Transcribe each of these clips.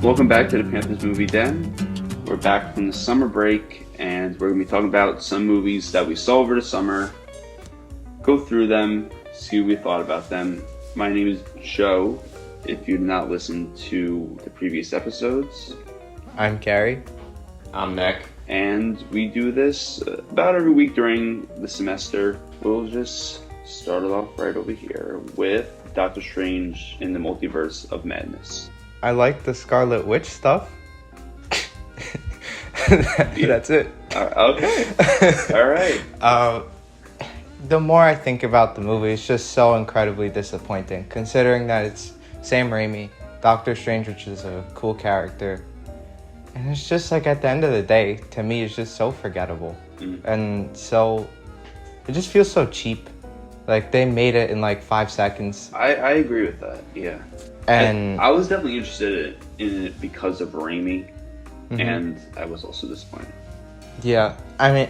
Welcome back to the Panthers Movie Den. We're back from the summer break, and we're going to be talking about some movies that we saw over the summer, go through them, see what we thought about them. My name is Joe, if you've not listened to the previous episodes. I'm Gary. I'm Nick. And we do this about every week during the semester. We'll just start it off right over here with Doctor Strange in the Multiverse of Madness. I like the Scarlet Witch stuff. That's it. Okay. All right. The more I think about the movie, it's just so incredibly disappointing, considering that it's Sam Raimi, Doctor Strange, which is a cool character. And it's just like, at the end of the day, to me, it's just so forgettable. And so, it just feels so cheap. Like, they made it in like 5 seconds. I agree with that, yeah. And I was definitely interested in it because of Raimi, and I was also disappointed. Yeah, I mean,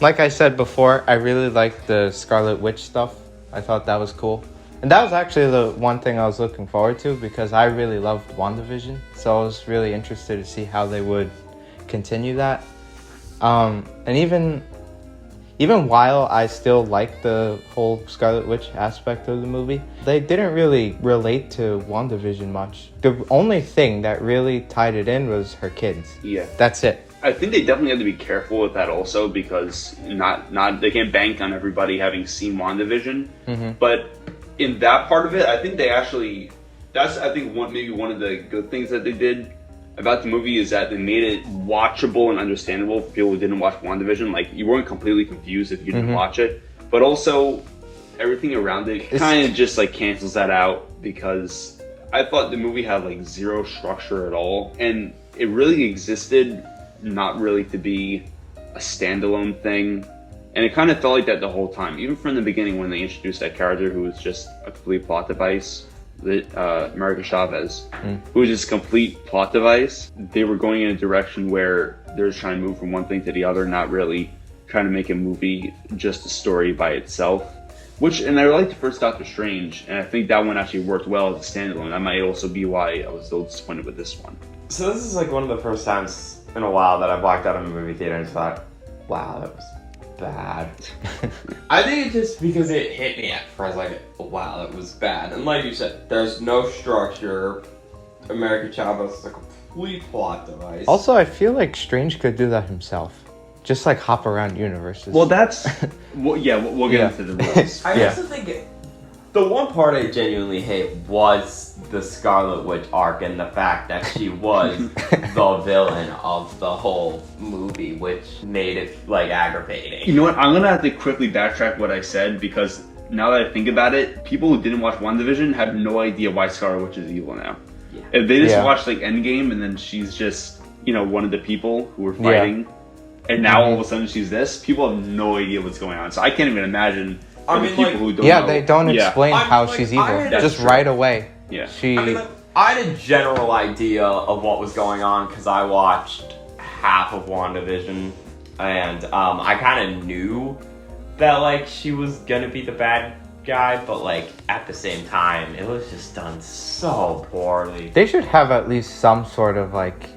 like I said before, I really liked the Scarlet Witch stuff. I thought that was cool. And that was actually the one thing I was looking forward to, because I really loved WandaVision. So I was really interested to see how they would continue that. And even while I still like the whole Scarlet Witch aspect of the movie, they didn't really relate to WandaVision much. The only thing that really tied it in was her kids. Yeah. That's it. I think they definitely have to be careful with that also, because they can't bank on everybody having seen WandaVision. But in that part of it, I think maybe one of the good things that they did about the movie is that they made it watchable and understandable for people who didn't watch WandaVision. Like, you weren't completely confused if you didn't watch it, but also everything around it kind of just like cancels that out, because I thought the movie had like zero structure at all, and it really existed not really to be a standalone thing, and it kind of felt like that the whole time, even from the beginning when they introduced that character who was just a complete plot device. America Chavez, who was just a complete plot device. They were going in a direction where they're trying to move from one thing to the other, not really trying to make a movie just a story by itself. And I liked the first Doctor Strange, and I think that one actually worked well as a standalone. That might also be why I was so disappointed with this one. So this is like one of the first times in a while that I walked out of a movie theater and thought, wow, that was bad. I think it's just because it hit me at first, like, wow, that was bad. And like you said, there's no structure. America Chavez is a complete plot device. Also, I feel like Strange could do that himself. Just like hop around universes. Well, that's... we'll get into the rules. I also think the one part I genuinely hate was the Scarlet Witch arc, and the fact that she was the villain of the whole movie, which made it like aggravating. You know what? I'm gonna have to quickly backtrack what I said, because now that I think about it, people who didn't watch WandaVision have no idea why Scarlet Witch is evil now. Yeah. If they just watched like Endgame, and then she's just, one of the people who were fighting, and now all of a sudden she's this, people have no idea what's going on. So I can't even imagine. Who don't know. They don't explain how she's evil. Just right away. Yeah. I had a general idea of what was going on because I watched half of WandaVision, and I kind of knew that like she was gonna be the bad guy, but like at the same time, it was just done so poorly. They should have at least some sort of like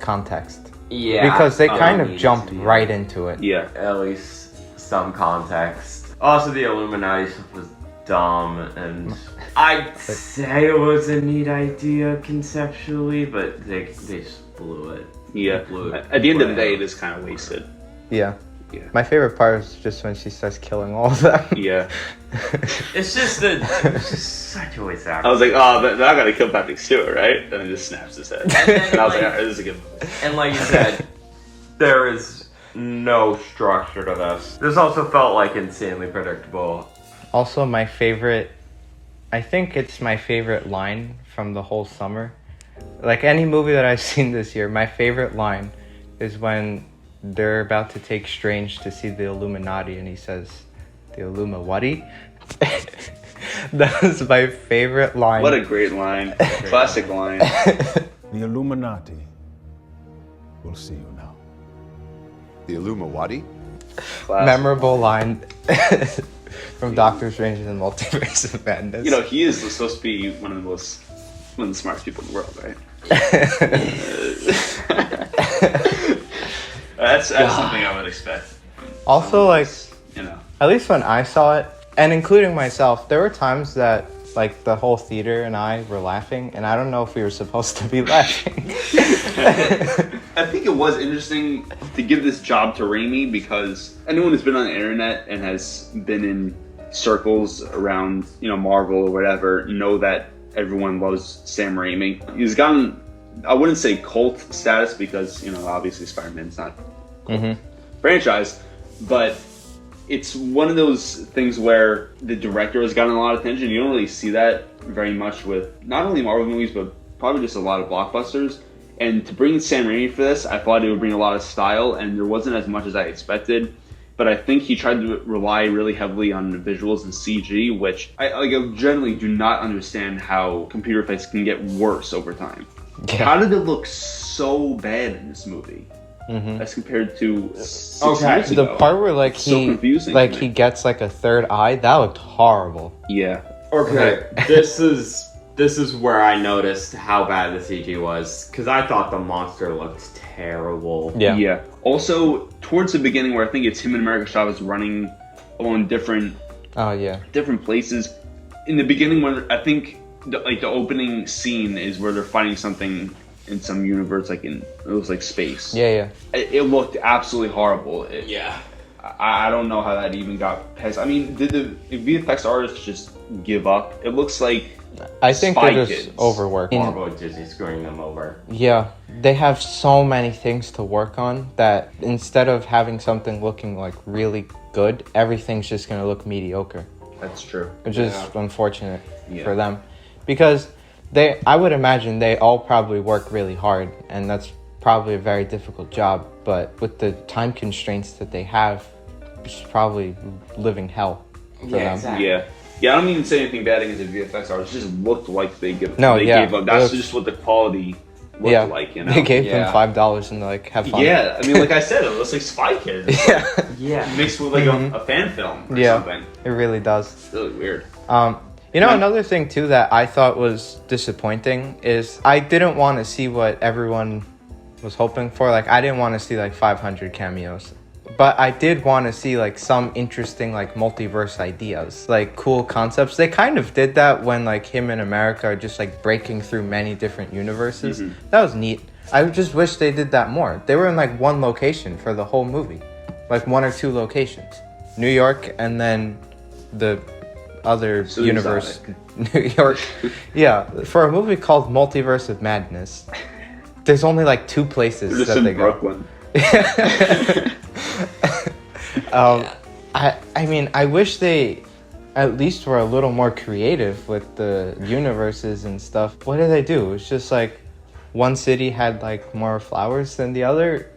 context. Yeah. Because they kind of jumped right into it. Yeah. At least some context. Also, the Illuminati stuff was dumb, and I'd say it was a neat idea conceptually, but they just blew it. Yeah. At the end of the day, it is kind of wasted. Yeah. My favorite part is just when she starts killing all of them. Yeah. It's just such a waste of. I was like, oh, they're not gonna kill Patrick Stewart, right? And it just snaps his head. And I was like, all right, this is a good movie. And like you said, there is no structure to this. This also felt like insanely predictable. Also, I think it's my favorite line from the whole summer. Like any movie that I've seen this year, my favorite line is when they're about to take Strange to see the Illuminati, and he says, "The Illumawati." That was my favorite line. What a great line. Classic line. The Illuminati will see you now. The Illumawati? Memorable line from Doctor Strange in the Multiverse of Madness. He is supposed to be one of the most one of the smartest people in the world, right? That's something I would expect. Also, like, you know, at least when I saw it, and including myself, there were times that like the whole theater and I were laughing, and I don't know if we were supposed to be laughing. I think it was interesting to give this job to Raimi because anyone who's been on the internet and has been in circles around, you know, Marvel or whatever, know that everyone loves Sam Raimi. He's gotten, I wouldn't say cult status because, you know, obviously Spider-Man's not a cult franchise, but it's one of those things where the director has gotten a lot of attention. You don't really see that very much with not only Marvel movies, but probably just a lot of blockbusters. And to bring Sam Raimi for this, I thought it would bring a lot of style, and there wasn't as much as I expected. But I think he tried to rely really heavily on the visuals and CG, which I generally do not understand how computer effects can get worse over time. Yeah. How did it look so bad in this movie as compared to 6 years ago? The part where like he gets like a third eye, that looked horrible. Yeah. Okay, this is where I noticed how bad the CG was, because I thought the monster looked terrible. Yeah. Also, towards the beginning, where I think it's him and America Chavez running along different places. In the beginning, when I think the opening scene is where they're fighting something in some universe, like it was like space. Yeah. It looked absolutely horrible. I don't know how that even got past. I mean, did the VFX artists just give up? It looks like I think they're just overworked. Marvel Disney screwing them over. Yeah, they have so many things to work on that instead of having something looking like really good, everything's just gonna look mediocre. That's true. Which is unfortunate for them, because I would imagine they all probably work really hard, and that's probably a very difficult job. But with the time constraints that they have, it's probably living hell for them. Exactly. Yeah, I don't mean to say anything bad against the VFX artists. It just looked like they gave up. That's just what the quality looked like, you know? They gave them $5 and like, have fun. Yeah, I mean, like I said, it looks like Spy Kids. Mixed with like a fan film or something. It really does. It's really weird. Another thing too that I thought was disappointing is I didn't want to see what everyone was hoping for. Like, I didn't want to see like 500 cameos. But I did want to see like some interesting like multiverse ideas, like cool concepts. They kind of did that when like him and America are just like breaking through many different universes. That was neat. I just wish they did that more. They were in like one location for the whole movie, like 1 or 2 locations, New York and then the other universe, New York. Yeah, for a movie called Multiverse of Madness, there's only like 2 places that they go. Brooklyn. I mean, I wish they at least were a little more creative with the universes and stuff. What did they do? It's just like one city had like more flowers than the other.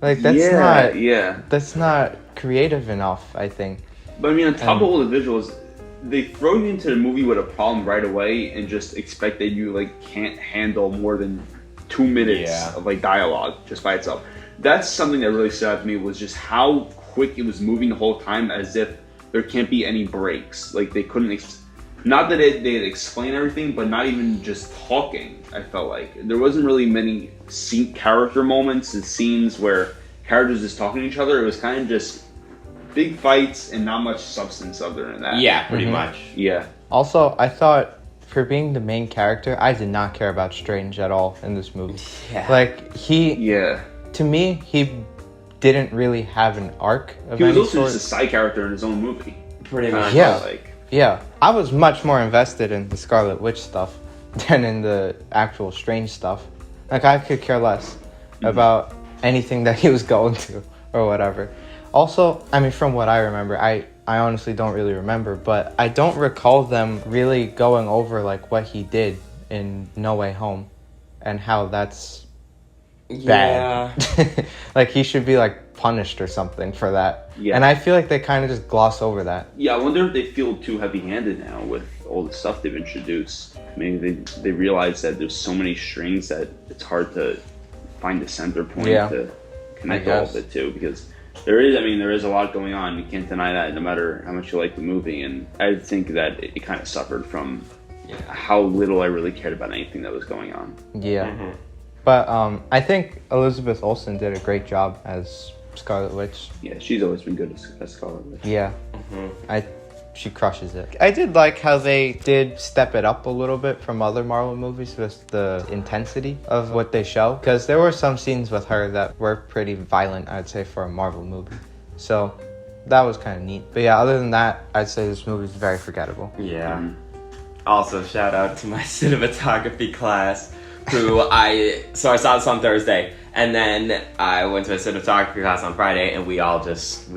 Like that's not creative enough, I think. But I mean, on top of all the visuals, they throw you into the movie with a problem right away and just expect that you like can't handle more than 2 minutes of like dialogue just by itself. That's something that really stood out to me, was just how quick it was moving the whole time, as if there can't be any breaks. Like they couldn't, not that they'd explain everything, but not even just talking. I felt like there wasn't really many character moments and scenes where characters just talking to each other. It was kind of just big fights and not much substance other than that. Yeah, pretty much. Yeah. Also, I thought for being the main character, I did not care about Strange at all in this movie. Yeah. Like to me, he didn't really have an arc of He was any also sort. just a side character in his own movie. Pretty much. Yeah. I was much more invested in the Scarlet Witch stuff than in the actual Strange stuff. Like, I could care less about anything that he was going to or whatever. Also, I mean, from what I remember, I honestly don't really remember, but I don't recall them really going over like what he did in No Way Home and how that's bad. Like, he should be like punished or something for that. And I feel like they kind of just gloss over that. I wonder if they feel too heavy-handed now with all the stuff they've introduced. Maybe they realize that there's so many strings that it's hard to find a center point to connect all of it to, because there is a lot going on. You can't deny that, no matter how much you like the movie. And I think that it kind of suffered from how little I really cared about anything that was going on. Yeah. Mm-hmm. But I think Elizabeth Olsen did a great job as Scarlet Witch. Yeah, she's always been good as Scarlet Witch. Yeah. She crushes it. I did like how they did step it up a little bit from other Marvel movies with the intensity of what they show. Because there were some scenes with her that were pretty violent, I'd say, for a Marvel movie. So that was kind of neat. But yeah, other than that, I'd say this movie is very forgettable. Yeah. Mhm. Also, shout out to my cinematography class, who I saw this on Thursday, and then I went to a cinematography class on Friday, and we all just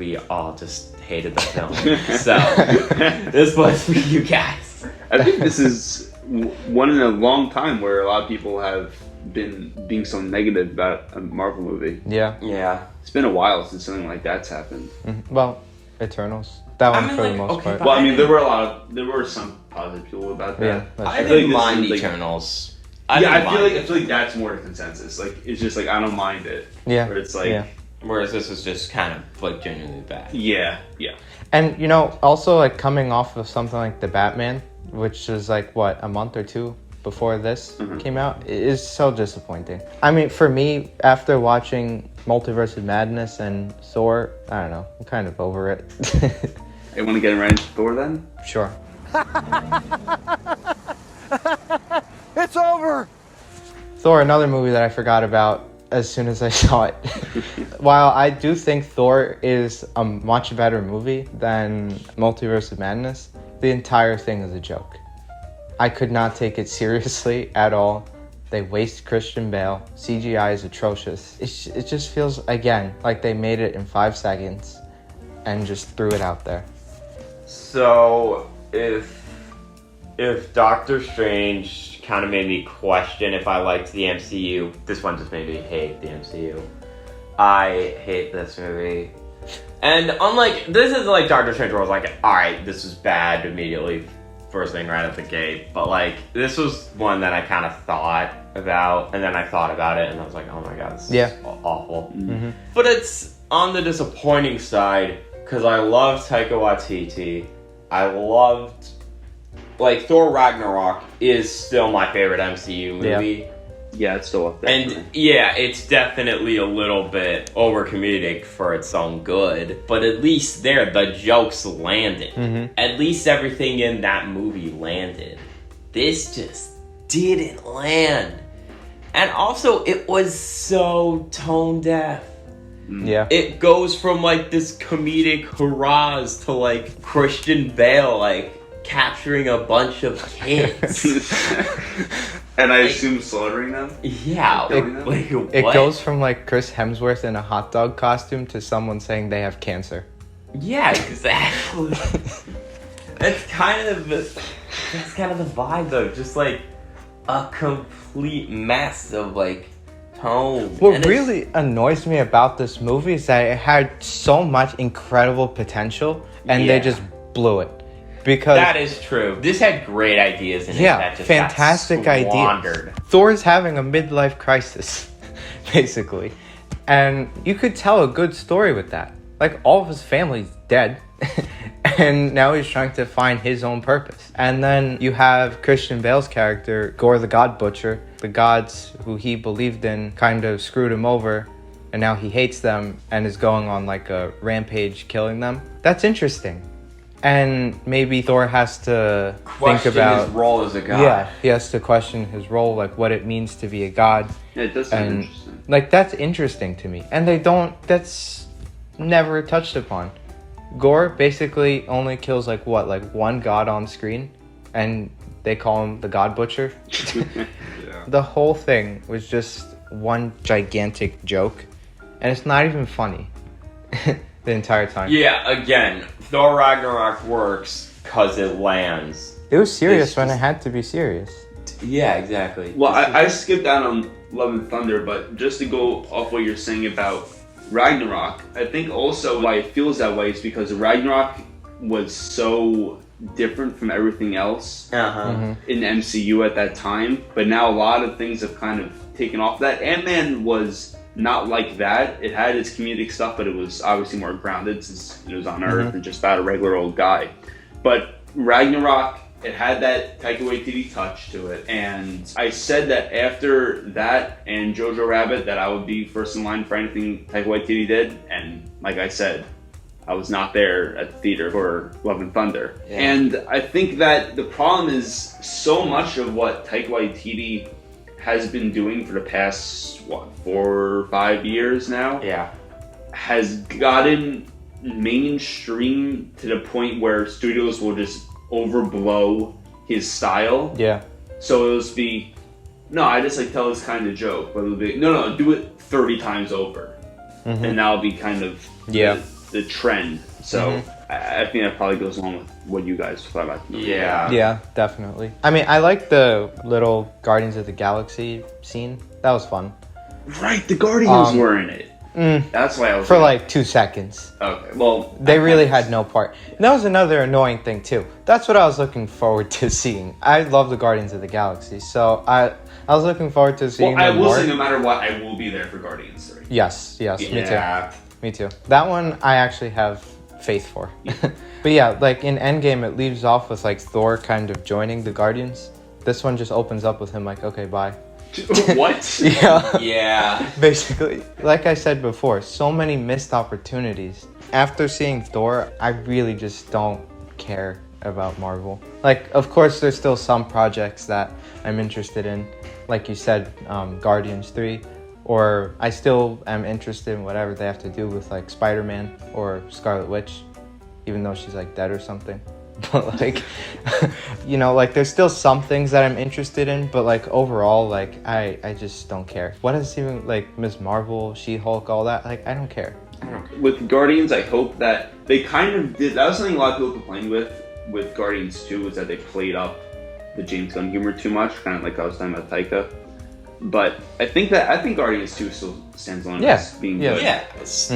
hated the film. So this was for you guys. I think this is one in a long time where a lot of people have been being so negative about a Marvel movie. Yeah. Yeah. It's been a while since something like that's happened. Well, Eternals. That one for the most okay, part. but Well, I mean, there were some positive people about that. Yeah, that's I true. didn't like this mind is, like- Eternals. I feel didn't like that's more the consensus. Like, it's just like I don't mind it. Yeah. Where it's like, Yeah. Whereas this was just kind of like genuinely bad. yeah. And, you know, also, like, coming off of something like The Batman, which is, like, what, a month or two before this came out, it is so disappointing. I mean, for me, after watching Multiverse of Madness and Thor, I don't know, I'm kind of over it. Hey, want to get right into Thor then? Sure. It's over! Thor, another movie that I forgot about as soon as I saw it. While I do think Thor is a much better movie than Multiverse of Madness, the entire thing is a joke. I could not take it seriously at all. They waste Christian Bale. CGI is atrocious. It just feels, again, like they made it in 5 seconds and just threw it out there. So if Doctor Strange kind of made me question if I liked the MCU, this one just made me hate the MCU. I hate this movie. And unlike, this is like Doctor Strange where I was like, alright, this is bad immediately, first thing right at the gate. But like, this was one that I kind of thought about, and then I thought about it, and I was like, oh my god, this is awful. Mm-hmm. But it's on the disappointing side, because I loved Taika Waititi. I loved, like, Thor Ragnarok is still my favorite MCU movie. Yeah, it's still up there. And yeah, it's definitely a little bit over comedic for its own good, but at least there, the jokes landed. Mm-hmm. At least everything in that movie landed. This just didn't land. And also, it was so tone deaf. Yeah. It goes from, like, this comedic hurrahs to, like, Christian Bale, like, capturing a bunch of kids. And I assume slaughtering them? Yeah, like, It what? goes from, like, Chris Hemsworth in a hot dog costume to someone saying they have cancer. Yeah, exactly. That's kind of the vibe, though. Just, like, a complete mess of, like, tone. What And really annoys me about this movie is that it had so much incredible potential, and they Yeah. just blew it. Because that is true. This had great ideas in it. Yeah, that just fantastic got ideas. squandered. Thor's having a midlife crisis, basically. And you could tell a good story with that. Like, all of his family's dead, and now he's trying to find his own purpose. And then you have Christian Bale's character, Gore the God Butcher. The gods who he believed in kind of screwed him over, and now he hates them and is going on, like, a rampage killing them. That's interesting. And maybe Thor has to Question think about his role as a god. Yeah, he has to question his role, like what it means to be a god. Yeah, it does sound And interesting. like that's interesting to me. And that's never touched upon. Gore basically only kills like one god on screen, and they call him the God Butcher. Yeah. The whole thing was just one gigantic joke, and it's not even funny the entire time. Yeah, again, Thor Ragnarok works because it lands. It was serious It's when just- it had to be serious. Yeah, exactly. Well, I skipped out on Love and Thunder, but just to go off what you're saying about Ragnarok, I think also why it feels that way is because Ragnarok was so different from everything else in the MCU at that time, but now a lot of things have kind of taken off that. Ant-Man was not like that. It had its comedic stuff, but it was obviously more grounded since it was on Earth and just about a regular old guy. But Ragnarok It had that Taika Waititi touch to it, and I said that after that and Jojo Rabbit that I would be first in line for anything Taika Waititi did, and like I said, I was not there at the theater for Love and Thunder. Yeah. And I think that the problem is so much of what Taika Waititi has been doing for the past, 4 or 5 years now, has gotten mainstream to the point where studios will just overblow his style. Yeah. So it'll just be, no, I just like tell this kind of joke, but it'll be, no, do it 30 times over. Mm-hmm. And that'll be kind of the trend. So I think that probably goes along with what you guys thought about the movie. Yeah, definitely. I mean, I like the little Guardians of the Galaxy scene. That was fun. Right, the Guardians were in it. That's why I was for like 2 seconds. Okay, well, they really had no part. And that was another annoying thing too. That's what I was looking forward to seeing. I love the Guardians of the Galaxy, so I was looking forward to seeing. Well, I will say, no matter what, I will be there for Guardians 3. Yes, me too. That one I actually have faith for. But yeah, like in Endgame, it leaves off with like Thor kind of joining the Guardians. This one just opens up with him like, okay, bye. What? Yeah. Basically, like I said before, so many missed opportunities. After seeing Thor, I really just don't care about Marvel. Like, of course, there's still some projects that I'm interested in. Like you said, Guardians 3. Or I still am interested in whatever they have to do with like Spider-Man or Scarlet Witch, even though she's like dead or something. But like, you know, like there's still some things that I'm interested in, but like overall, like I just don't care. What is even like Ms. Marvel, She-Hulk, all that? Like I don't care. With Guardians, I hope that they kind of did. That was something a lot of people complained with Guardians 2, was that they played up the James Gunn humor too much, kind of like I was talking about Taika. But I think Guardians 2 still stands alone as being good. Yeah,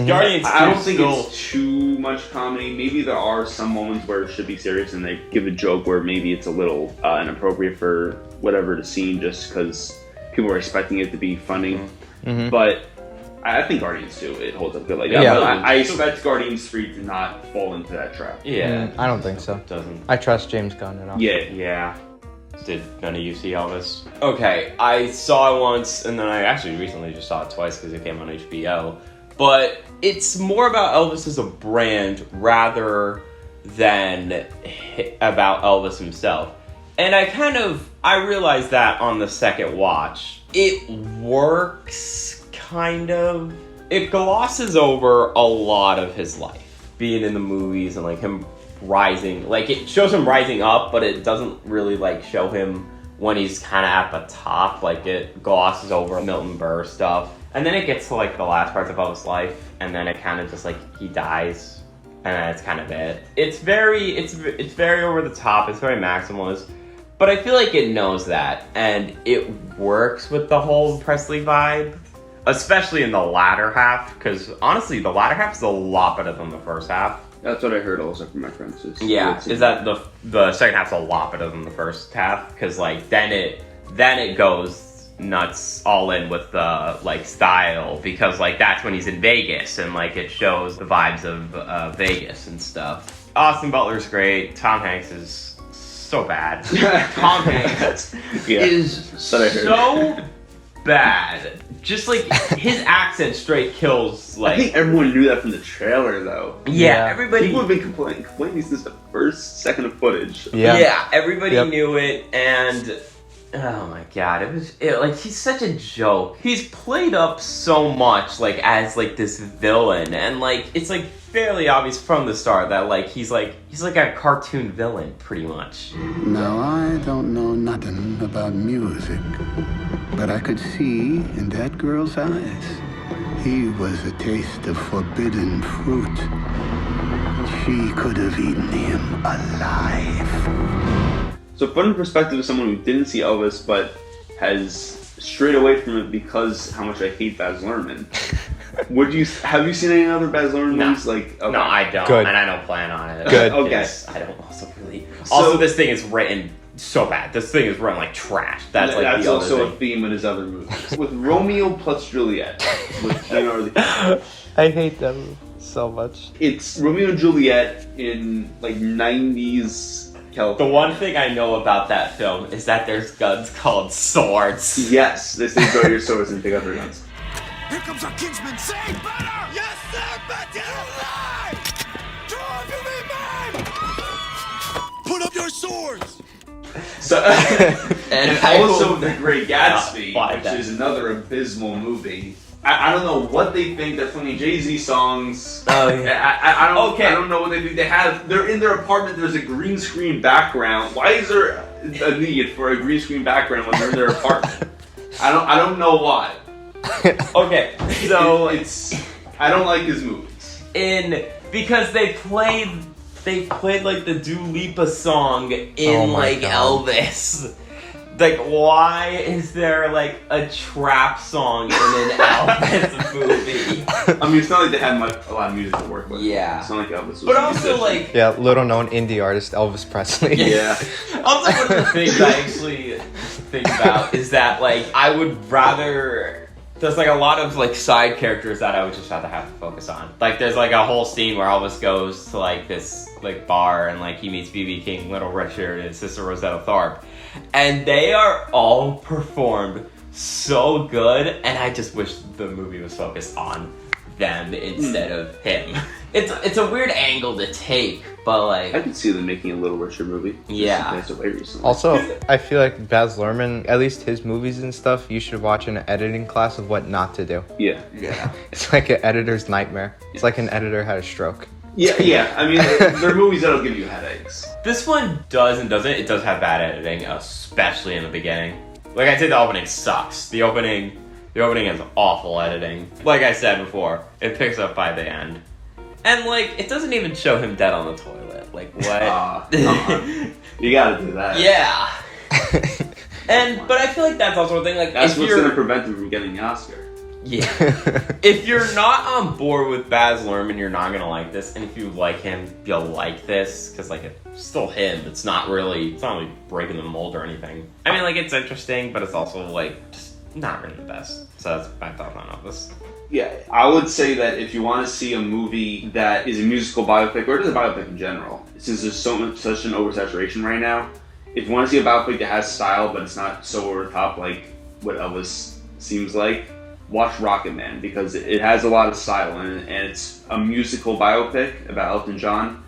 Guardians 2 I don't think it's too much comedy. Maybe there are some moments where it should be serious and they give a joke where maybe it's a little inappropriate for whatever the scene, just because people are expecting it to be funny. Mm-hmm. But I think Guardians 2, it holds up good. Like I expect Guardians 3 to not fall into that trap. Yeah, I don't think so. It doesn't. I trust James Gunn enough. Yeah. Did none of you see Elvis? Okay, I saw it once, and then I actually recently just saw it twice because it came on HBO. But it's more about Elvis as a brand rather than about Elvis himself. And I realized that on the second watch. It works, kind of. It glosses over a lot of his life. Being in the movies and like him rising, like it shows him rising up, but it doesn't really like show him when he's kind of at the top. Like it glosses over Milton Berle stuff, and then it gets to like the last parts of Elvis' life, and then it kind of just like he dies, and that's kind of it. It's very over the top. It's very maximalist, but I feel like it knows that, and it works with the whole Presley vibe, especially in the latter half. Because honestly, the latter half is a lot better than the first half. That's what I heard also from my friends. Is that the second half's a lot better than the first half, because like then it goes nuts all in with the like style, because like that's when he's in Vegas and like it shows the vibes of Vegas and stuff. Austin Butler's great. Tom Hanks is so bad. Tom Hanks is so bad. Just like his accent straight kills. Like I think everyone knew that from the trailer, though. Yeah, everybody. People have been complaining since the first second of footage. Yeah, everybody knew it, and oh my god, like he's such a joke. He's played up so much, like as like this villain, and like it's like fairly obvious from the start that like he's like a cartoon villain, pretty much. Now I don't know nothing about music, but I could see in that girl's eyes he was a taste of forbidden fruit. She could have eaten him alive. So from the perspective of someone who didn't see Elvis but has strayed away from it because how much I hate Baz Luhrmann, have you seen any other Baz Luhrmann movies? Like, okay. No, I don't, and I don't plan on it. Good. Okay. I don't also really. Also, this thing is written so bad. This thing is written like trash. That's also a theme in his other movies. With Romeo plus Juliet, with Leonardo DiCaprio. I hate them so much. It's Romeo and Juliet in like 90s The one thing I know about that film is that there's guns called swords. Yes, they say throw your swords and pick up your guns. Here comes our kinsman, say better! Yes, sir, but you lie! George, you mean mine! Put up your swords! So, and also The Great Gatsby, which that. is another abysmal movie. I don't know what they think. They're playing Jay-Z songs. Oh, yeah. I don't know what they think. They're in their apartment. There's a green screen background. Why is there a need for a green screen background when they're in their apartment? I don't know why. Okay, so I don't like his movies. Because they played like the Dua Lipa song in like God. Elvis. Like, why is there like a trap song in an Elvis movie? I mean, it's not like they had a lot of music to work with. Yeah. It's not like Elvis was But a also musician. like... Yeah, little known indie artist Elvis Presley. Yeah. Also, one of the things I actually think about is that like, I would rather... There's like a lot of like side characters that I would just rather have to focus on. Like there's like a whole scene where Elvis goes to like this like bar and like he meets B.B. King, Little Richard, and Sister Rosetta Tharpe. And they are all performed so good, and I just wish the movie was focused on them instead of him. It's a weird angle to take, but like... I could see them making a Little Richard movie. Yeah. Passed away recently. Also, I feel like Baz Luhrmann, at least his movies and stuff, you should watch an editing class of what not to do. Yeah. It's like an editor's nightmare. It's like an editor had a stroke. Yeah. I mean, they're movies that'll give you headaches. This one does and doesn't. It does have bad editing, especially in the beginning. Like I said, the opening sucks. The opening has awful editing. Like I said before, it picks up by the end. And like, it doesn't even show him dead on the toilet. Like, what? You gotta do that. Yeah. But I feel like that's also a thing, like, That's if what's you're... gonna prevent him from getting the Oscar. Yeah. If you're not on board with Baz Luhrmann, you're not gonna like this. And if you like him, you'll like this. Because, like, it's still him. It's not really breaking the mold or anything. I mean, like, it's interesting, but it's also, like, just not really the best. So that's my thought on Elvis. Yeah, I would say that if you want to see a movie that is a musical biopic, or just a biopic in general, since there's such an oversaturation right now, if you want to see a biopic that has style, but it's not so over the top like what Elvis seems like, watch Rocket Man, because it has a lot of style in it, and it's a musical biopic about Elton John,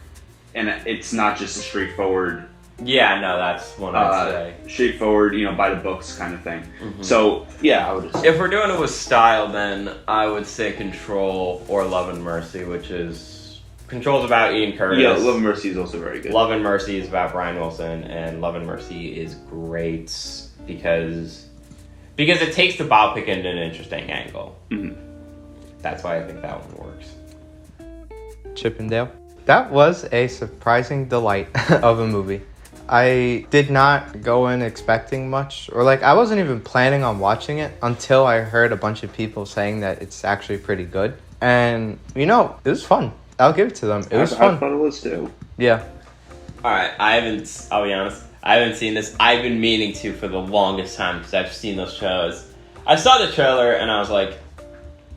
and it's not just a straightforward... Yeah, no, that's one I'd say. Straightforward, by the books kind of thing. Mm-hmm. So, yeah, I would just... If we're doing it with style, then I would say Control or Love and Mercy, which is... Control's about Ian Curtis. Yeah, Love and Mercy is also very good. Love and Mercy is about Brian Wilson, and Love and Mercy is great because it takes the biopic in an interesting angle. Mm-hmm. That's why I think that one works. Chippendale. That was a surprising delight of a movie. I did not go in expecting much, or like I wasn't even planning on watching it until I heard a bunch of people saying that it's actually pretty good. And it was fun. I'll give it to them. It was fun. I thought it was too. Yeah. Alright, I'll be honest, I haven't seen this. I've been meaning to for the longest time because I've seen those shows. I saw the trailer and I was like,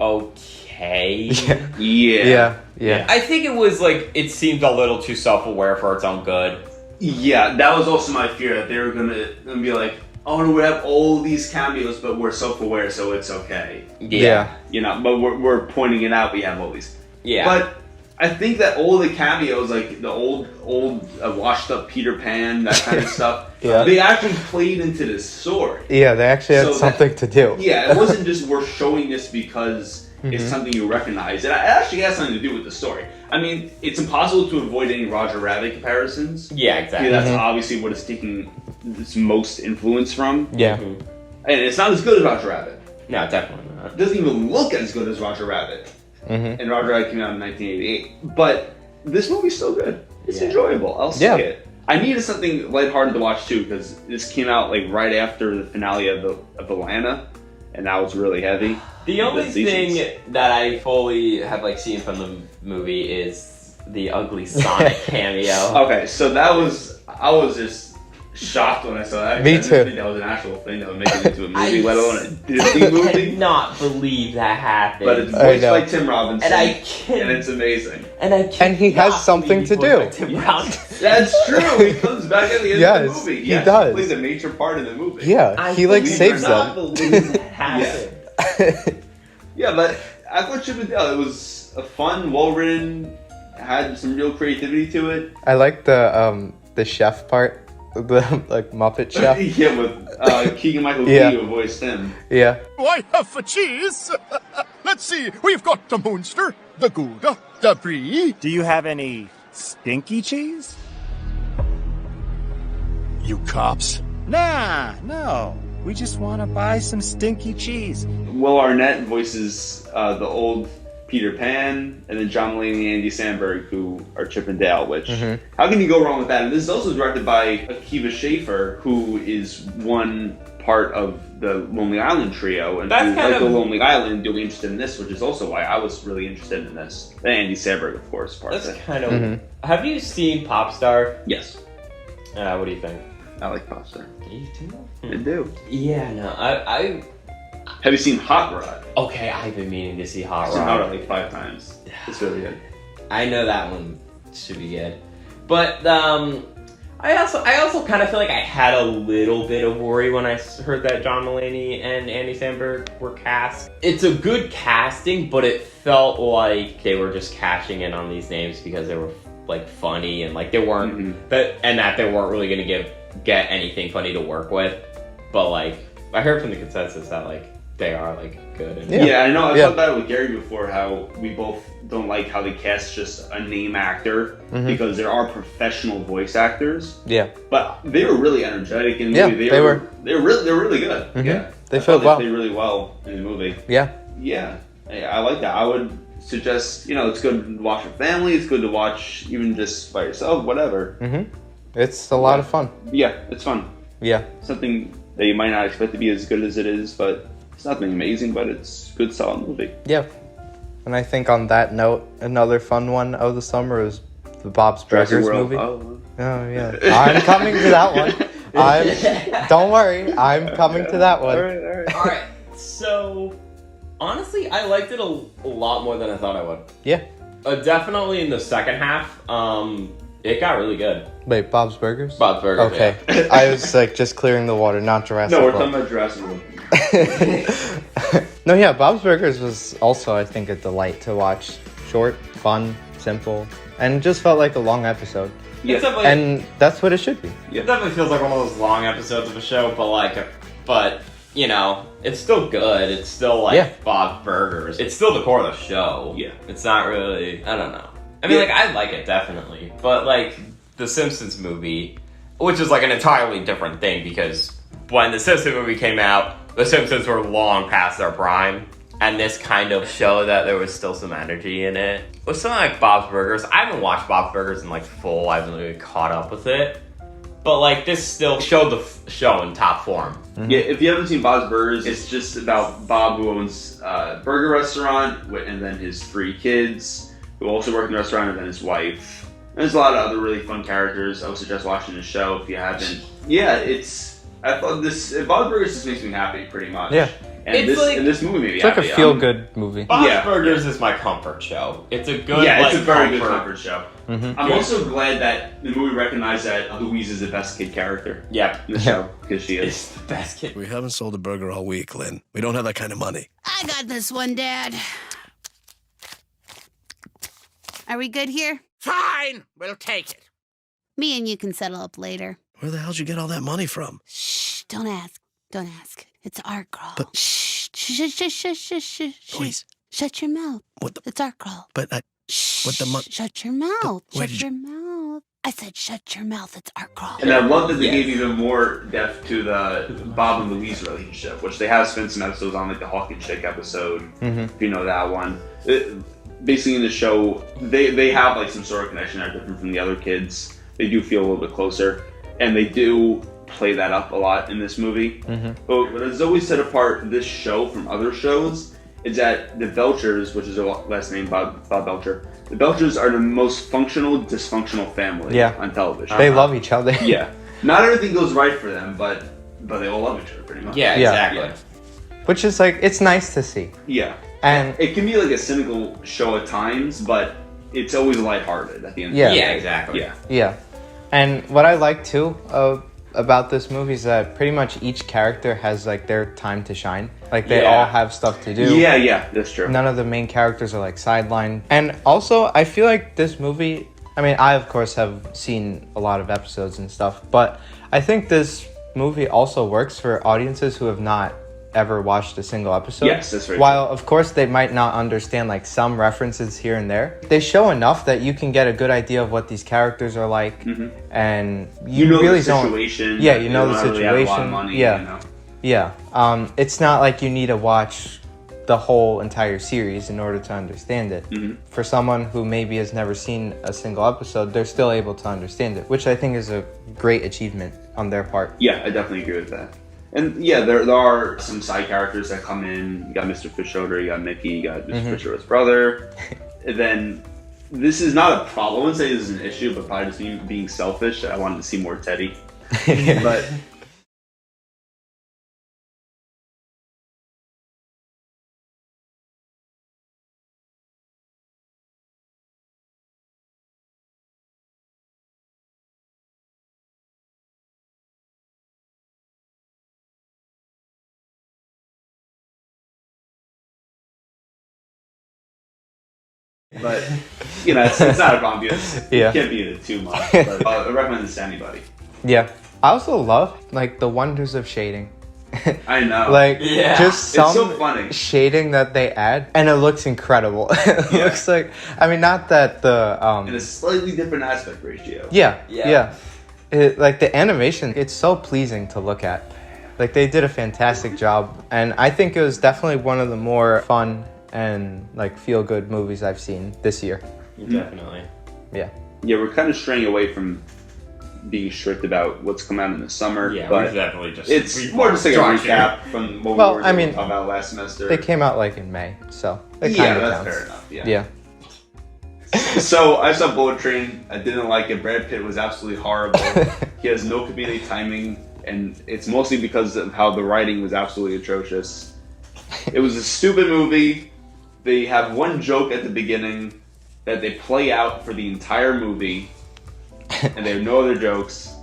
okay. Yeah. I think it was like, it seemed a little too self-aware for its own good. Yeah, that was also my fear, that they were gonna be like, oh no, we have all these cameos, but we're self-aware, so it's okay. Yeah. But we're pointing it out, we have all these. Yeah. But I think that all the cameos, like the old washed up Peter Pan, that kind of stuff, they actually played into this story. Yeah, they actually had something to do. Yeah, it wasn't just we're showing this because it's something you recognize. It actually has something to do with the story. I mean, it's impossible to avoid any Roger Rabbit comparisons. Yeah, exactly. That's obviously what it's taking its most influence from. Yeah. And it's not as good as Roger Rabbit. No, definitely not. It doesn't even look as good as Roger Rabbit. And Roger Rabbit came out in 1988. But this movie's still good. It's enjoyable. I'll say it. I needed something lighthearted to watch too, because this came out like right after the finale of Atlanta, and that was really heavy. The only thing that I fully have like seen from the movie is the ugly Sonic cameo. Okay, so I was just shocked when I saw that. Me I too. didn't think that was an actual thing that would make it into a movie, let alone a Disney movie. I cannot believe that happened. But it's voiced by Tim Robinson, and it's amazing. And he has something to do. Tim Robinson. That's true. He comes comes back at the end Yes, of the movie. he Yes, does. He plays a major part in the movie. Yeah, he like saves not them. believe that happened. Yeah, but I thought Chip and Dale, it was a fun, well-written, had some real creativity to it. I like the chef part, the like Muppet chef. Yeah, with Keegan-Michael Yeah. Key who voiced him. Yeah, Do I have for cheese? Let's see. We've got the Munster, the Gouda, the Brie. Do you have any stinky cheese? You cops. Nah, no. We just want to buy some stinky cheese. Will Arnett voices the old Peter Pan, and then John Mulaney and Andy Samberg, who are Chip and Dale, which, how can you go wrong with that? And this is also directed by Akiva Schaffer, who is one part of the Lonely Island trio, and That's who, kind like of- the Lonely Island, you'll be interested in this, which is also why I was really interested in this. And Andy Samberg, of course, part That's of it. kind of. Have you seen Popstar? Yes, What do you think? I like Popstar. You too? I do. Yeah, no, I. Have you seen Hot Rod? Okay, I've been meaning to see Hot I've seen Hot Rod Rod. like 5 times. It's really good. I know that one should be good, but I also kind of feel like I had a little bit of worry when I heard that John Mulaney and Andy Samberg were cast. It's a good casting, but it felt like they were just cashing in on these names because they were like funny and like they weren't that they weren't really gonna get anything funny to work with. But like I heard from the consensus that like they are like good. And Yeah, I know. I've Yeah. talked about it with Gary before, how we both don't like how they cast just a name actor because there are professional voice actors. yeah, But they were really energetic in the Yeah, movie. they were. They were really good. Yeah, They I fit thought well. They played really well in the movie. yeah. Yeah, I like that. I would suggest, it's good to watch with family. It's good to watch even just by yourself, whatever. It's a lot of fun. Yeah, it's fun. Yeah, Something that you might not expect to be as good as it is, but it's nothing amazing, but it's a good, solid movie. yeah. And I think on that note, another fun one of the summer is the Bob's Jurassic Burgers World. movie. Oh, Oh yeah, I'm coming to that one. Don't worry, I'm coming to that one. all right. All right, so honestly, I liked it a lot more than I thought I would. Yeah. Definitely in the second half, it got really good. Wait, Bob's Burgers? Bob's Burgers. Okay, yeah. I was like just clearing the water, not Jurassic No, we're World. talking about Jurassic World. No, yeah, Bob's Burgers was also, I think, a delight to watch. Short, fun, simple, and just felt like a long episode. Yeah. It's definitely, And that's what it should be. it definitely feels like one of those long episodes of a show, but it's still good. It's still like Yeah. Bob's Burgers. It's still the core of the show. Yeah. It's not really. I don't know. I mean, I like it definitely, but like the Simpsons movie, which is like an entirely different thing because when the Simpsons movie came out, the Simpsons were long past their prime. And this kind of showed that there was still some energy in it. With something like Bob's Burgers, I haven't watched Bob's Burgers in like full. I haven't really caught up with it. But like this still showed the show in top form. Yeah, if you haven't seen Bob's Burgers, it's just about Bob, who owns a burger restaurant, and then his 3 kids who also work in the restaurant, and then his wife. And there's a lot of other really fun characters. I would suggest watching the show if you haven't. Yeah, I thought Bob's Burgers just makes me happy pretty much. Yeah. And this movie made me It's like happy. a feel-good movie. Bob's Yeah. Burgers is my comfort show. It's a good, It's a very comfort. good comfort show. I'm also glad that the movie recognized that Louise is the best kid character Yep. in the show, because she is. It's the best kid. We haven't sold a burger all week, Lynn. We don't have that kind of money. I got this one, Dad. Are we good here? Fine, we'll take it. Me and you can settle up later. Where the hell'd you get all that money from? Shh, don't ask. Don't ask. It's our girl. But- Shh, shh, shh, shh, shh, shh, shh. Please. Shut your mouth. What the? It's our girl. But Shh. What the Shut your mouth. where Shut did your mouth. I said shut your mouth. It's our girl. And I love that they Yes. gave even more depth to the Bob and Louise relationship, which they have spent some episodes on, like the Hawk and Chick episode, if you know that one. Basically in the show, they have like some sort of connection that are different from the other kids. They do feel a little bit closer, and they do play that up a lot in this movie. But what has always set apart this show from other shows is that the Belchers, which is their last name, Bob Belcher, the Belchers are the most functional, dysfunctional family on television. They love each other. Yeah. Not everything goes right for them, but they all love each other pretty much. Yeah, Yeah. exactly. Yeah. Which is like, it's nice to see. Yeah. And It can be like a cynical show at times, but it's always lighthearted at the end. Yeah. of the Yeah, day. exactly. Yeah. yeah. And what I like too about this movie is that pretty much each character has like their time to shine. Like they all have stuff to do. Yeah, that's true. None of the main characters are like sidelined. And also, I feel like this movie, I mean, I of course have seen a lot of episodes and stuff, but I think this movie also works for audiences who have not ever watched a single episode. Yes, that's right. While of course they might not understand like some references here and there, they show enough that you can get a good idea of what these characters are like, and you know really the situation. don't. Yeah, you know the don't really have a lot of situation. money, Yeah, you know? yeah. It's not like you need to watch the whole entire series in order to understand it. For someone who maybe has never seen a single episode, they're still able to understand it, which I think is a great achievement on their part. Yeah, I definitely agree with that. And yeah, there are some side characters that come in. You got Mr. Fischoeder, you got Mickey, you got Mr. Fischoeder's brother. And then this is not a problem. I wouldn't say this is an issue, but probably just me being selfish. I wanted to see more Teddy. But you know, it's not a problem because you can't be in it too much. But I recommend this to anybody. Yeah. I also love like the wonders of shading. I know. Like just some it's so funny. shading that they add, and it looks incredible. It looks like, I mean, not that the in a slightly different aspect ratio. Yeah. Like the animation, it's so pleasing to look at. Like they did a fantastic job, and I think it was definitely one of the more fun and like feel good movies I've seen this year. Definitely. Yeah, we're kind of straying away from being strict about what's come out in the summer. Yeah, but we're definitely just. It's more just like a recap from what we were talking about last semester. They came out like in May, so it yeah, kind of that's counts. fair enough. Yeah. So I saw Bullet Train. I didn't like it. Brad Pitt was absolutely horrible. He has no comedic timing, and it's mostly because of how the writing was absolutely atrocious. It was a stupid movie. They have one joke at the beginning that they play out for the entire movie, and they have no other jokes.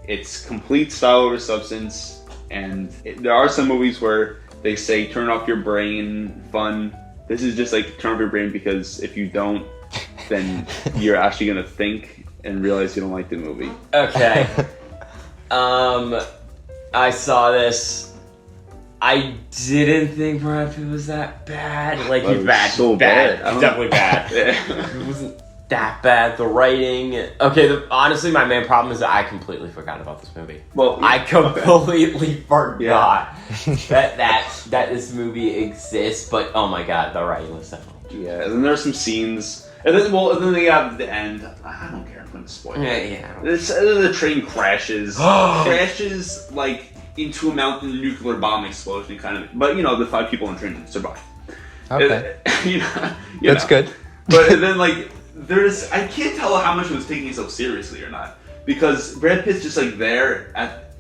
It's complete style over substance, and there are some movies where they say turn off your brain, fun. This is just like turn off your brain because if you don't, then you're actually gonna think and realize you don't like the movie. Okay. I saw this. I didn't think Brad Pitt was that bad. Like, he's bad. So bad. He's definitely bad. It wasn't that bad. The writing. Okay, honestly, my main problem is that I completely forgot about this movie. Well, I completely forgot that this movie exists. But oh my god, the writing was definitely. Yeah, and then there's some scenes, and then they have the end. I don't care. I'm going to spoil it. Yeah. The train crashes. Crashes like into a mountain nuclear bomb explosion, kind of. But you know, the 5 people on the train survive. Okay. That's good. But then like there's, I can't tell how much it was taking itself seriously or not, because Brad Pitt's just like there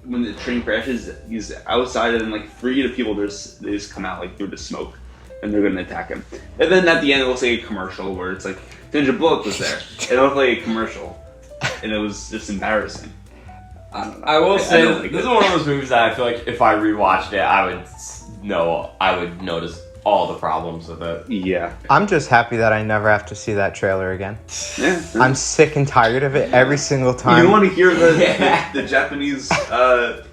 when the train crashes. He's outside, and then like 3 of the people they just come out like through the smoke, and they're gonna attack him. And then at the end it looks like a commercial where it's like Sandra Bullock was there. It looked like a commercial, and it was just embarrassing. I will say this is one of those movies that I feel like if I rewatched it, I would notice all the problems with it. Yeah. I'm just happy that I never have to see that trailer again. Yeah. I'm sick and tired of it every single time. You don't want to hear the Japanese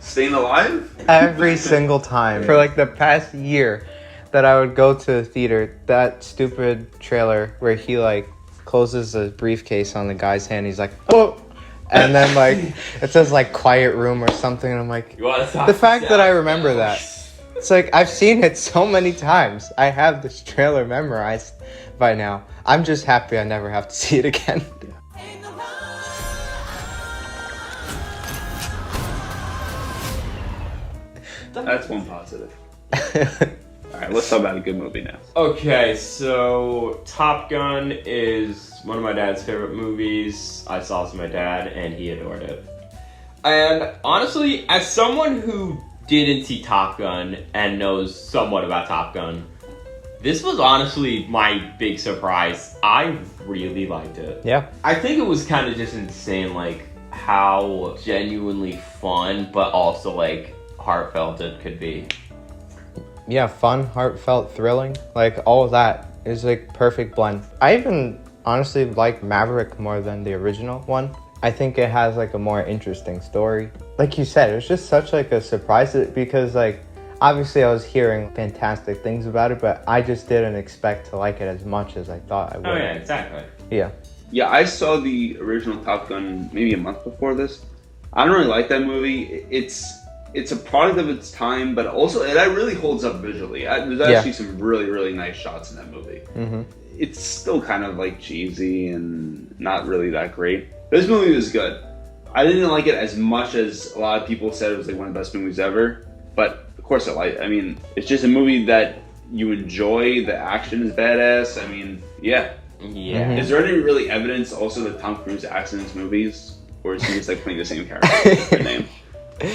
staying alive? Every single time. For like the past year that I would go to the theater, that stupid trailer where he like closes a briefcase on the guy's hand, he's like, oh! And then like it says like quiet room or something, and I'm like, the fact that I remember that. It's like I've seen it so many times. I have this trailer memorized by now. I'm just happy I never have to see it again. That's one positive. Alright, let's talk about a good movie now. Okay, so Top Gun is one of my dad's favorite movies. I saw it with my dad, and he adored it. And honestly, as someone who didn't see Top Gun and knows somewhat about Top Gun, this was honestly my big surprise. I really liked it. Yeah. I think it was kind of just insane, like, how genuinely fun, but also like heartfelt it could be. Yeah, fun, heartfelt, thrilling. Like all of that is like perfect blend. I even honestly like Maverick more than the original one. I think it has like a more interesting story. Like you said, it was just such like a surprise because like obviously I was hearing fantastic things about it, but I just didn't expect to like it as much as I thought I would. Oh yeah, exactly. Yeah. Yeah, I saw the original Top Gun maybe a month before this. I don't really like that movie. It's a product of its time, but also it really holds up visually. There's actually some really, really nice shots in that movie. Mm-hmm. It's still kind of like cheesy and not really that great. This movie was good. I didn't like it as much as a lot of people said it was like one of the best movies ever. But of course I like it. I mean, it's just a movie that you enjoy. The action is badass. I mean, yeah. Yeah. Is there any really evidence also that Tom Cruise acts in his movies? Or is he just like playing the same character with a different name?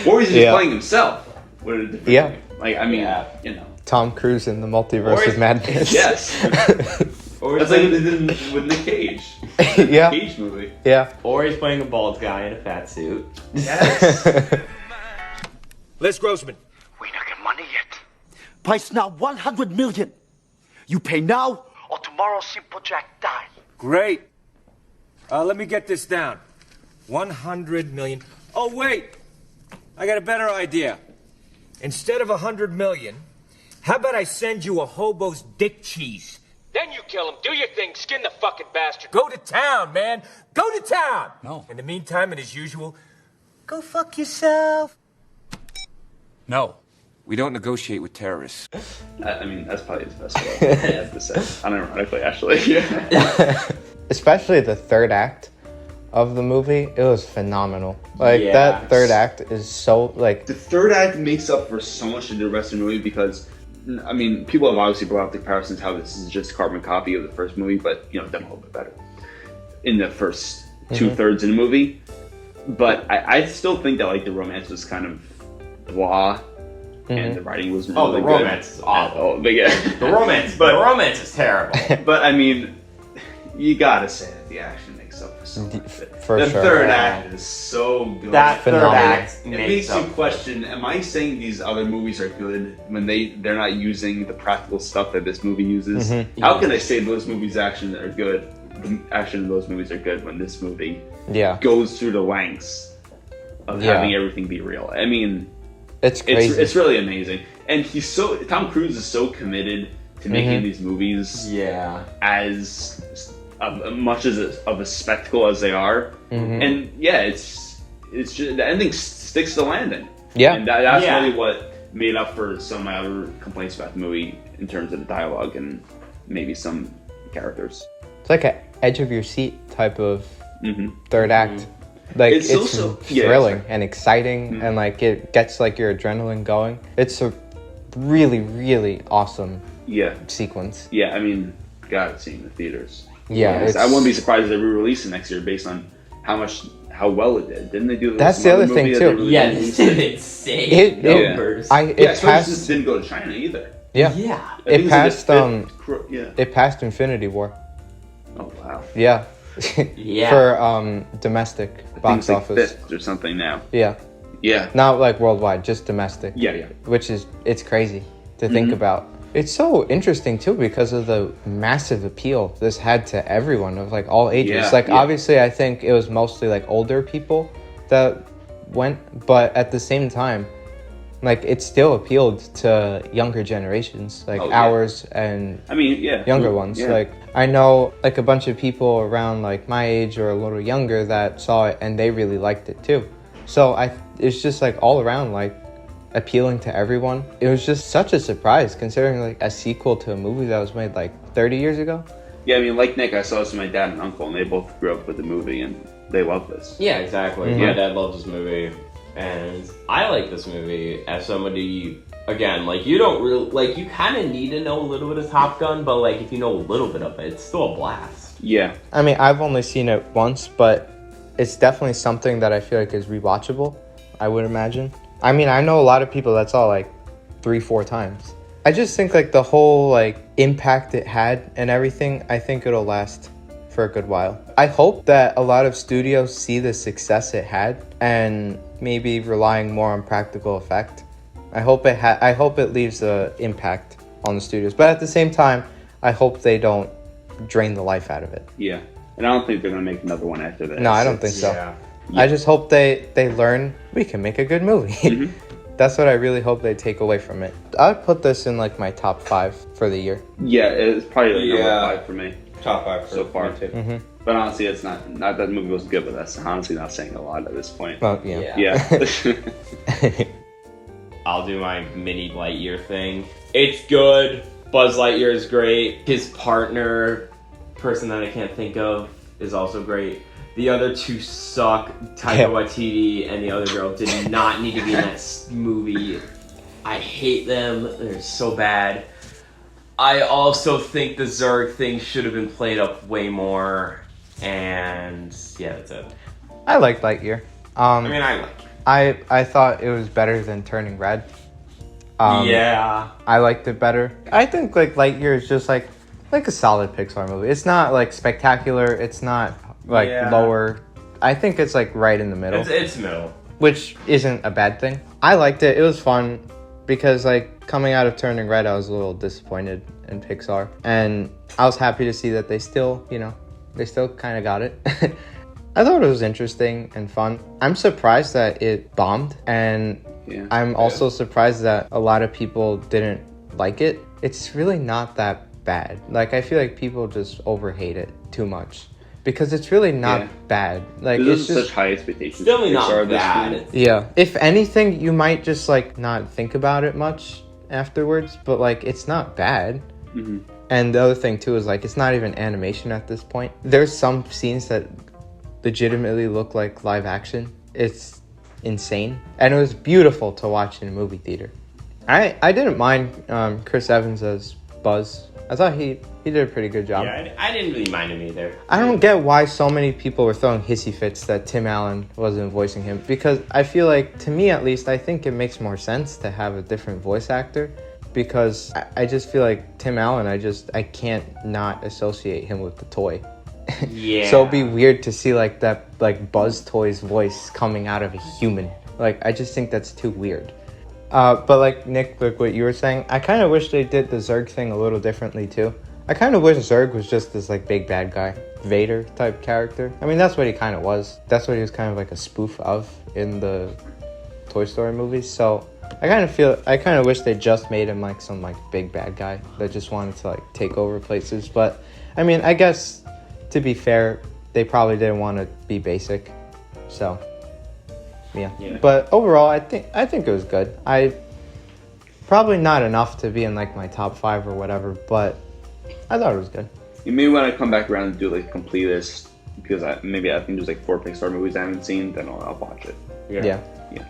Or is he just playing himself with a different name? Like, I mean, you know. Tom Cruise in the Multiverse of Madness. Yes. Or that's like what they did with Nick Cage. Yeah. Cage movie. Yeah. Or he's playing a bald guy in a fat suit. Yes. Les Grossman. We not get money yet. Price now 100 million. You pay now or tomorrow Simple Jack die. Great. Let me get this down. 100 million. Oh, wait. I got a better idea. Instead of 100 million, how about I send you a hobo's dick cheese? Then you kill him, do your thing, skin the fucking bastard. Go to town, man. Go to town. No. In the meantime, and as usual, go fuck yourself. No. We don't negotiate with terrorists. I mean, that's probably the best way I have to say. Unironically, actually. Yeah. Especially the third act of the movie, it was phenomenal. Like that third act is so like the third act makes up for so much of the rest of the movie because I mean people have obviously brought up the comparisons how this is just a carbon copy of the first movie, but you know done a little bit better in the first 2/3 of the movie. But I still think that like the romance was kind of blah. And the writing was really good. The romance is awful. But yeah. The romance is terrible. But I mean, you gotta say that the action makes up for so much. For the sure. third act is so good. That third act it makes you question: am I saying these other movies are good when they're not using the practical stuff that this movie uses? How can I say those movies' action are good? The action in those movies are good when this movie goes through the lengths of having everything be real. I mean. It's crazy. It's really amazing, and Tom Cruise is so committed to making these movies as much of a spectacle as they are, and it's just the ending sticks to the landing. Yeah, and that's really what made up for some of my other complaints about the movie in terms of the dialogue and maybe some characters. It's like an edge of your seat type of third act. Like it's also thrilling and exciting and like it gets like your adrenaline going. It's a really, really awesome sequence. Yeah, I mean, gotta see in the theaters. Yeah, I wouldn't be surprised if they re-release it next year based on how well it did. Didn't they do? That's the other thing too. Yeah, this did insane numbers. It didn't go to China either. Yeah. It passed. It passed Infinity War. Oh wow. Yeah. For domestic box office. Fifth or something now. Yeah. Not like worldwide, just domestic. Yeah. Which is it's crazy to think about. It's so interesting too because of the massive appeal this had to everyone of like all ages. Obviously I think it was mostly like older people that went, but at the same time like it still appealed to younger generations, like ours and younger ones. Like I know like a bunch of people around like my age or a little younger that saw it and they really liked it too. So it's just like all around like appealing to everyone. It was just such a surprise considering like a sequel to a movie that was made like 30 years ago. Yeah, I mean like Nick, I saw this with my dad and uncle and they both grew up with the movie and they love this. Yeah, exactly. My dad loves this movie. And I like this movie as somebody, again, like you don't really, like you kind of need to know a little bit of Top Gun, but like if you know a little bit of it, it's still a blast. Yeah. I mean, I've only seen it once, but it's definitely something that I feel like is rewatchable, I would imagine. I mean, I know a lot of people that saw like 3-4 times. I just think like the whole like impact it had and everything, I think it'll last for a good while. I hope that a lot of studios see the success it had and maybe relying more on practical effect. I hope it leaves an impact on the studios. But at the same time, I hope they don't drain the life out of it. Yeah. And I don't think they're going to make another one after this. No, I don't think so. Yeah. I just hope they learn we can make a good movie. That's what I really hope they take away from it. I'd put this in like my top 5 for the year. Yeah, it's probably like number 5 for me. Top 5 so far. too. Mm-hmm. But honestly, it's not that the movie was good, but that's honestly not saying a lot at this point. Well, yeah. Yeah. I'll do my mini Lightyear thing. It's good. Buzz Lightyear is great. His partner, person that I can't think of, is also great. The other two suck. Taika Waititi and the other girl did not need to be in that movie. I hate them. They're so bad. I also think the Zurg thing should have been played up way more. And yeah, that's it. I like Lightyear. I mean, I like it. I thought it was better than Turning Red. Yeah. I liked it better. I think like Lightyear is just like a solid Pixar movie. It's not like spectacular. It's not like lower. I think it's like right in the middle. It's middle. Which isn't a bad thing. I liked it. It was fun because like coming out of Turning Red, I was a little disappointed in Pixar. And I was happy to see that they still kind of got it. I thought it was interesting and fun. I'm surprised that it bombed, and I'm also surprised that a lot of people didn't like it. It's really not that bad. Like, I feel like people just overhate it too much because it's really not bad. Like, it's just such high expectations. Still not bad. Yeah. If anything, you might just like not think about it much afterwards, but like it's not bad. Mm-hmm. And the other thing too is like it's not even animation at this point. There's some scenes that legitimately look like live action. It's insane, and it was beautiful to watch in a movie theater. I didn't mind Chris Evans as Buzz. I thought he did a pretty good job. Yeah, I didn't really mind him either. I don't get why so many people were throwing hissy fits that Tim Allen wasn't voicing him, because I feel like, to me at least, I think it makes more sense to have a different voice actor, because I just feel like Tim Allen, I can't not associate him with the toy. Yeah. So it'd be weird to see like that, like Buzz toy's voice coming out of a human. Like, I just think that's too weird. But like Nick, like what you were saying, I kind of wish they did the Zurg thing a little differently too. I kind of wish Zurg was just this like big bad guy, Vader type character. I mean, that's what he kind of was. That's what he was kind of like a spoof of in the Toy Story movies. So I kind of wish they just made him like some like big bad guy that just wanted to like take over places. But I mean, I guess to be fair, they probably didn't want to be basic. So yeah. But overall, I think it was good. Probably not enough to be in like my top 5 or whatever, but I thought it was good. You may want to come back around and do like a complete list, because I think there's like 4 Pixar movies I haven't seen. Then I'll watch it. Yeah. Yeah.